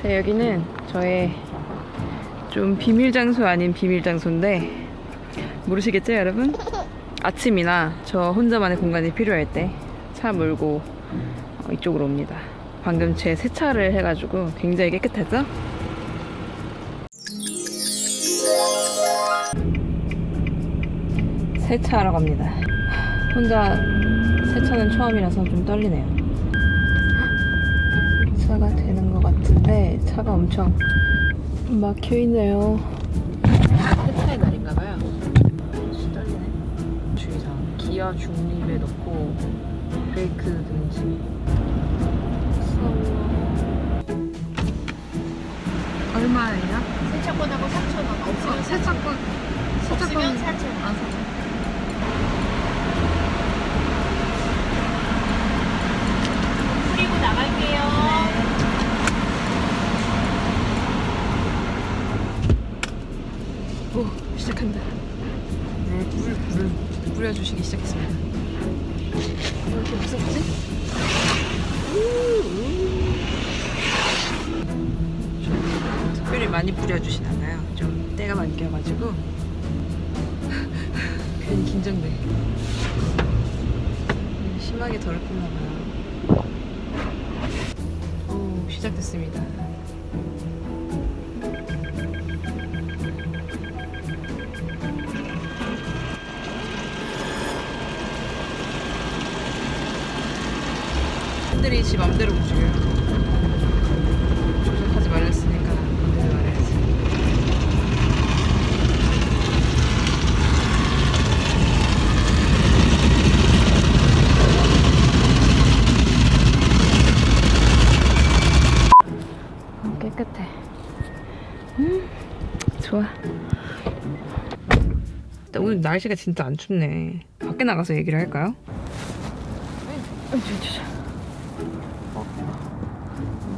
자, 여기는 저의 좀 비밀 장소 아닌 비밀 장소인데 모르시겠죠, 여러분? 아침이나 저 혼자만의 공간이 필요할 때 차 몰고 이쪽으로 옵니다. 방금 제 세차를 해가지고 굉장히 깨끗하죠? 세차하러 갑니다. 혼자 세차는 처음이라서 좀 떨리네요. 세차가 되는 것 같은데 차가 엄청 막혀있네요. 세차의 날인가봐요. 떨리네. 주의사항. 기아 중립에 넣고 브레이크 금지. 무서워. 얼마예요? 세차권하고 3,000원. 없으면 세차권. 없으면 4,000원. 아, 뿌리고 나갈게요. 오, 시작한다. 물을 뿌려주시기 시작했습니다. 왜 이렇게 무섭지? 특별히 많이 뿌려주진 않아요. 좀 때가 많이 껴가지고 괜히 긴장돼. 심하게 더럽혔나봐요. 오, 시작됐습니다. 팬들이 지 맘대로 움직여요. 조작하지 말랬으니까 맘대로 말해야지. 깨끗해. 좋아. 오늘 날씨가 진짜 안 춥네. 밖에 나가서 얘기를 할까요?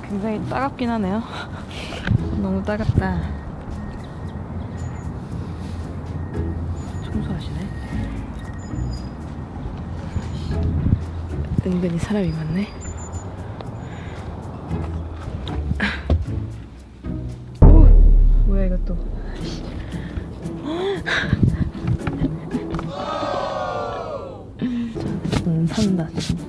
굉장히 따갑긴 하네요. 너무 따갑다. 청소하시네. 은근히 사람이 많네. 오! 뭐야 이것도. 산다 진짜.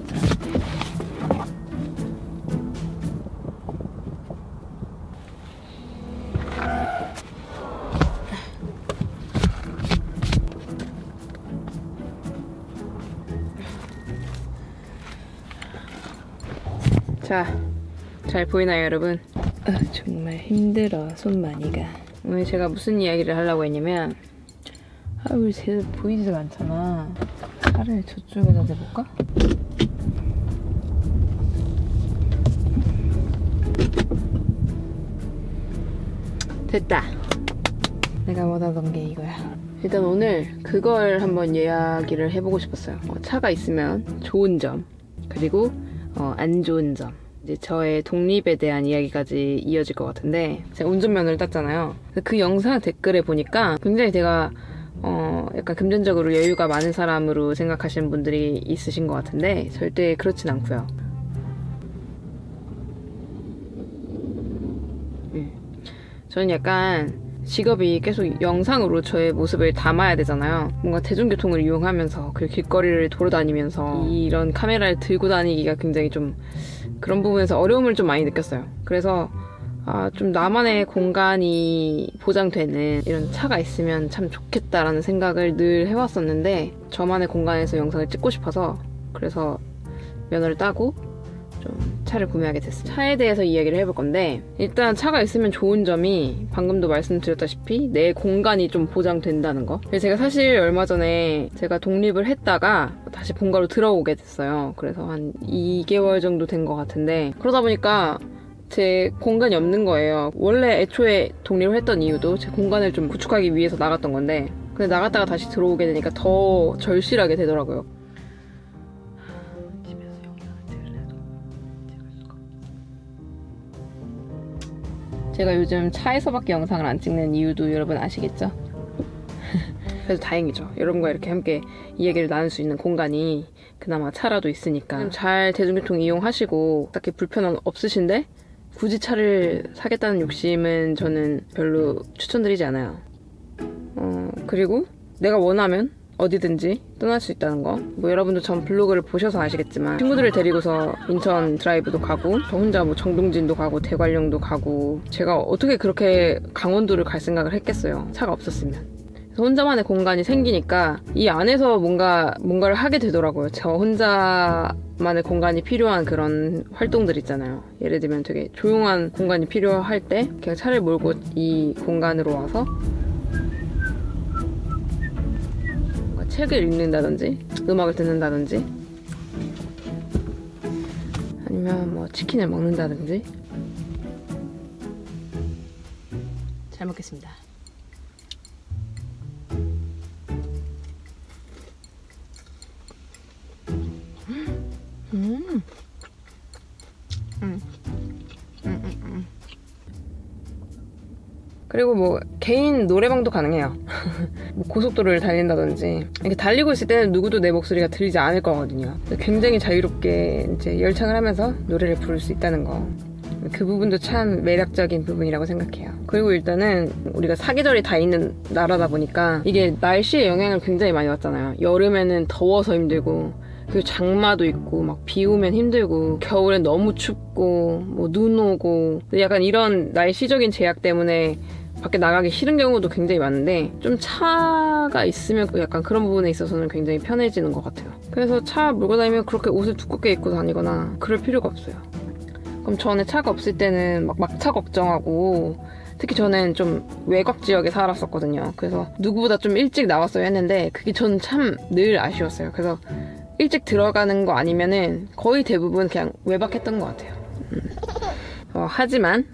자, 잘 보이나요 여러분? 정말 힘들어 손만이가. 오늘 제가 무슨 이야기를 하려고 했냐면 우리 제대로 보이지가 않잖아. 차를 저쪽에다 대볼까? 됐다. 내가 원하던 게 이거야. 일단 오늘 그걸 한번 이야기를 해보고 싶었어요. 차가 있으면 좋은 점, 그리고 안 좋은 점. 이제 저의 독립에 대한 이야기까지 이어질 것 같은데, 제가 운전면허를 땄잖아요. 그 영상 댓글에 보니까 굉장히 제가 약간 금전적으로 여유가 많은 사람으로 생각하시는 분들이 있으신 것 같은데 절대 그렇진 않고요. 저는 약간 직업이 계속 영상으로 저의 모습을 담아야 되잖아요. 뭔가 대중교통을 이용하면서 그리고 길거리를 돌아다니면서 이런 카메라를 들고 다니기가 굉장히 좀 그런 부분에서 어려움을 좀 많이 느꼈어요. 그래서 좀 나만의 공간이 보장되는 이런 차가 있으면 참 좋겠다라는 생각을 늘 해왔었는데, 저만의 공간에서 영상을 찍고 싶어서 그래서 면허를 따고 좀 차를 구매하게 됐어요. 차에 대해서 이야기를 해볼 건데, 일단 차가 있으면 좋은 점이 방금도 말씀드렸다시피 내 공간이 좀 보장된다는 거. 제가 사실 얼마 전에 제가 독립을 했다가 다시 본가로 들어오게 됐어요. 그래서 한 2개월 정도 된 것 같은데, 그러다 보니까 제 공간이 없는 거예요. 원래 애초에 독립을 했던 이유도 제 공간을 좀 구축하기 위해서 나갔던 건데, 근데 나갔다가 다시 들어오게 되니까 더 절실하게 되더라고요. 집에서 영상을 찍으려도 찍을 수가 없어. 제가 요즘 차에서밖에 영상을 안 찍는 이유도 여러분 아시겠죠? 그래서 다행이죠. 여러분과 이렇게 함께 이야기를 나눌 수 있는 공간이 그나마 차라도 있으니까 잘 대중교통 이용하시고 딱히 불편은 없으신데 굳이 차를 사겠다는 욕심은 저는 별로 추천드리지 않아요. 그리고 내가 원하면 어디든지 떠날 수 있다는 거. 뭐 여러분도 전 블로그를 보셔서 아시겠지만 친구들을 데리고서 인천 드라이브도 가고 저 혼자 뭐 정동진도 가고 대관령도 가고 제가 어떻게 그렇게 강원도를 갈 생각을 했겠어요. 차가 없었으면. 그래서 혼자만의 공간이 생기니까 이 안에서 뭔가를 하게 되더라고요. 저 혼자만의 공간이 필요한 그런 활동들 있잖아요. 예를 들면 되게 조용한 공간이 필요할 때 그냥 차를 몰고 이 공간으로 와서 책을 읽는다든지 음악을 듣는다든지 아니면 뭐 치킨을 먹는다든지. 잘 먹겠습니다. 그리고 뭐 개인 노래방도 가능해요. 뭐 고속도로를 달린다든지 이렇게 달리고 있을 때는 누구도 내 목소리가 들리지 않을 거거든요. 굉장히 자유롭게 이제 열창을 하면서 노래를 부를 수 있다는 거. 그 부분도 참 매력적인 부분이라고 생각해요. 그리고 일단은 우리가 사계절이 다 있는 나라다 보니까 이게 날씨의 영향을 굉장히 많이 받잖아요. 여름에는 더워서 힘들고 그리고 장마도 있고 막 비 오면 힘들고 겨울엔 너무 춥고 뭐 눈 오고 약간 이런 날씨적인 제약 때문에 밖에 나가기 싫은 경우도 굉장히 많은데 좀 차가 있으면 약간 그런 부분에 있어서는 굉장히 편해지는 것 같아요. 그래서 차 몰고 다니면 그렇게 옷을 두껍게 입고 다니거나 그럴 필요가 없어요. 그럼 전에 차가 없을 때는 막 막차 걱정하고 특히 저는 좀 외곽 지역에 살았었거든요. 그래서 누구보다 좀 일찍 나왔어야 했는데 그게 저는 참 늘 아쉬웠어요. 그래서 일찍 들어가는 거 아니면은 거의 대부분 그냥 외박했던 것 같아요. 하지만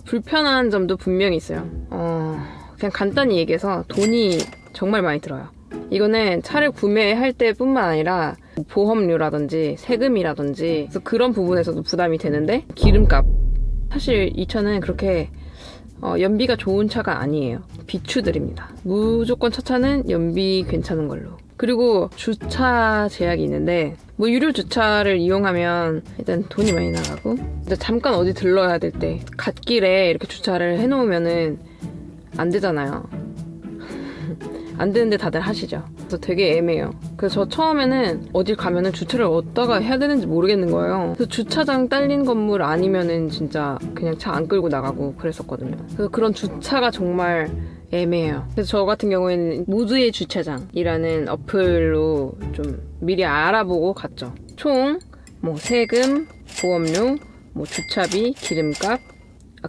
불편한 점도 분명히 있어요. 그냥 간단히 얘기해서 돈이 정말 많이 들어요. 이거는 차를 구매할 때뿐만 아니라 보험료라든지 세금이라든지 그래서 그런 부분에서도 부담이 되는데 기름값. 사실 이 차는 그렇게 연비가 좋은 차가 아니에요. 비추드립니다. 무조건 첫 차는 연비 괜찮은 걸로. 그리고 주차 제약이 있는데 뭐 유료 주차를 이용하면 일단 돈이 많이 나가고 잠깐 어디 들러야 될 때 갓길에 이렇게 주차를 해놓으면은 안 되잖아요. 안 되는데 다들 하시죠. 그래서 되게 애매해요. 그래서 저 처음에는 어딜 가면은 주차를 어디다가 해야 되는지 모르겠는 거예요. 그래서 주차장 딸린 건물 아니면은 진짜 그냥 차 안 끌고 나가고 그랬었거든요. 그래서 그런 주차가 정말 애매해요. 그래서 저 같은 경우에는 모두의 주차장이라는 어플로 좀 미리 알아보고 갔죠. 총 뭐 세금, 보험료, 뭐 주차비, 기름값,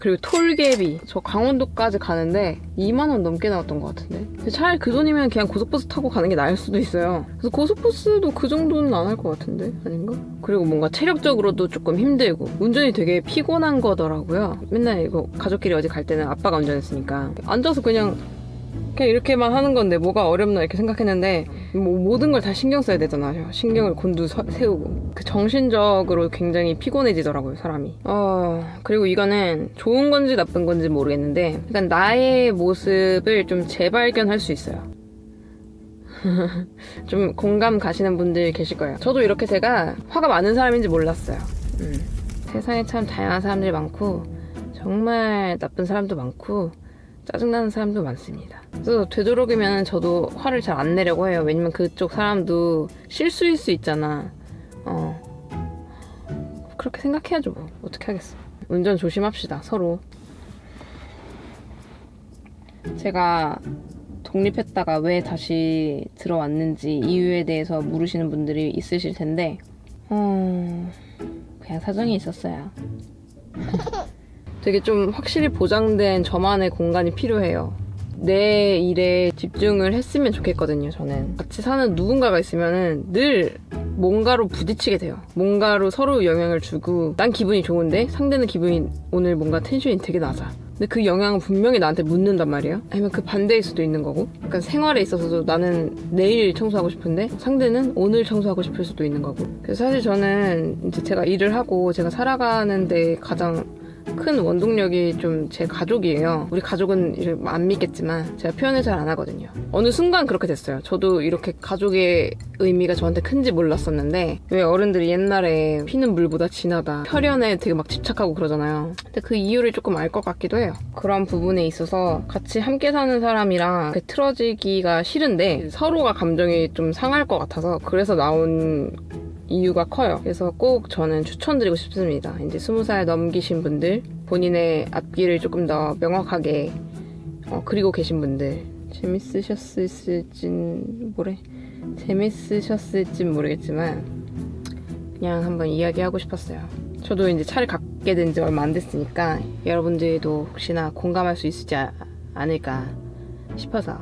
그리고 톨게비. 저 강원도까지 가는데 2만 원 넘게 나왔던 것 같은데. 차라리 그 돈이면 그냥 고속버스 타고 가는 게 나을 수도 있어요. 그래서 고속버스도 그 정도는 안 할 것 같은데 아닌가? 그리고 뭔가 체력적으로도 조금 힘들고 운전이 되게 피곤한 거더라고요. 맨날 이거 가족끼리 어디 갈 때는 아빠가 운전했으니까 앉아서 그냥 이렇게만 하는 건데 뭐가 어렵나 이렇게 생각했는데 뭐 모든 걸 다 신경 써야 되잖아요. 신경을 곤두세우고 그 정신적으로 굉장히 피곤해지더라고요, 사람이. 그리고 이거는 좋은 건지 나쁜 건지 모르겠는데 약간 나의 모습을 좀 재발견할 수 있어요. 좀 공감 가시는 분들 계실 거예요. 저도 이렇게 제가 화가 많은 사람인지 몰랐어요. 세상에 참 다양한 사람들이 많고 정말 나쁜 사람도 많고 짜증나는 사람도 많습니다. 그래서 되도록이면 저도 화를 잘 안 내려고 해요. 왜냐면 그쪽 사람도 실수일 수 있잖아. 그렇게 생각해야죠 뭐. 어떻게 하겠어. 운전 조심합시다, 서로. 제가 독립했다가 왜 다시 들어왔는지 이유에 대해서 물으시는 분들이 있으실 텐데 그냥 사정이 있었어요. 되게 좀 확실히 보장된 저만의 공간이 필요해요. 내 일에 집중을 했으면 좋겠거든요, 저는. 같이 사는 누군가가 있으면은 늘 뭔가로 부딪히게 돼요. 뭔가로 서로 영향을 주고 난 기분이 좋은데 상대는 기분이 오늘 뭔가 텐션이 되게 낮아. 근데 그 영향은 분명히 나한테 묻는단 말이에요. 아니면 그 반대일 수도 있는 거고. 약간 생활에 있어서도 나는 내일 청소하고 싶은데 상대는 오늘 청소하고 싶을 수도 있는 거고. 그래서 사실 저는 이제 제가 일을 하고 제가 살아가는데 가장 큰 원동력이 좀 제 가족이에요. 우리 가족은 이렇게 안 믿겠지만 제가 표현을 잘 안 하거든요. 어느 순간 그렇게 됐어요. 저도 이렇게 가족의 의미가 저한테 큰지 몰랐었는데 왜 어른들이 옛날에 피는 물보다 진하다, 혈연에 되게 막 집착하고 그러잖아요. 근데 그 이유를 조금 알 것 같기도 해요. 그런 부분에 있어서 같이 함께 사는 사람이랑 이렇게 틀어지기가 싫은데 서로가 감정이 좀 상할 것 같아서 그래서 나온 이유가 커요. 그래서 꼭 저는 추천드리고 싶습니다. 이제 20살 넘기신 분들, 본인의 앞길을 조금 더 명확하게 그리고 계신 분들, 재밌으셨을진 모르겠지만 그냥 한번 이야기하고 싶었어요. 저도 이제 차를 갖게 된 지 얼마 안 됐으니까 여러분들도 혹시나 공감할 수 있지 않을까 싶어서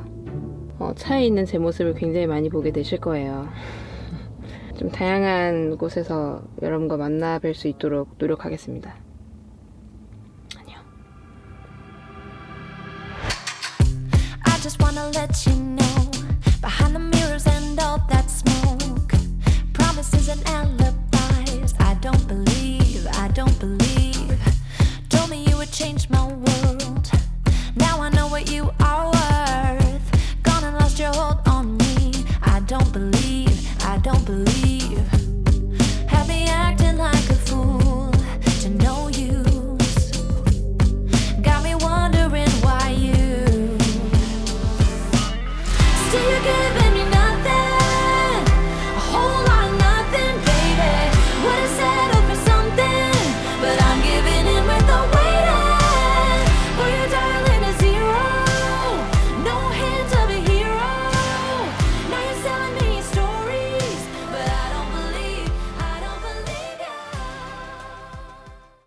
차에 있는 제 모습을 굉장히 많이 보게 되실 거예요. 좀 다양한 곳에서 여러분과 만나 뵐 수 있도록 노력하겠습니다. 안녕. I just wanna let you know behind the mirrors and all that smoke, promises and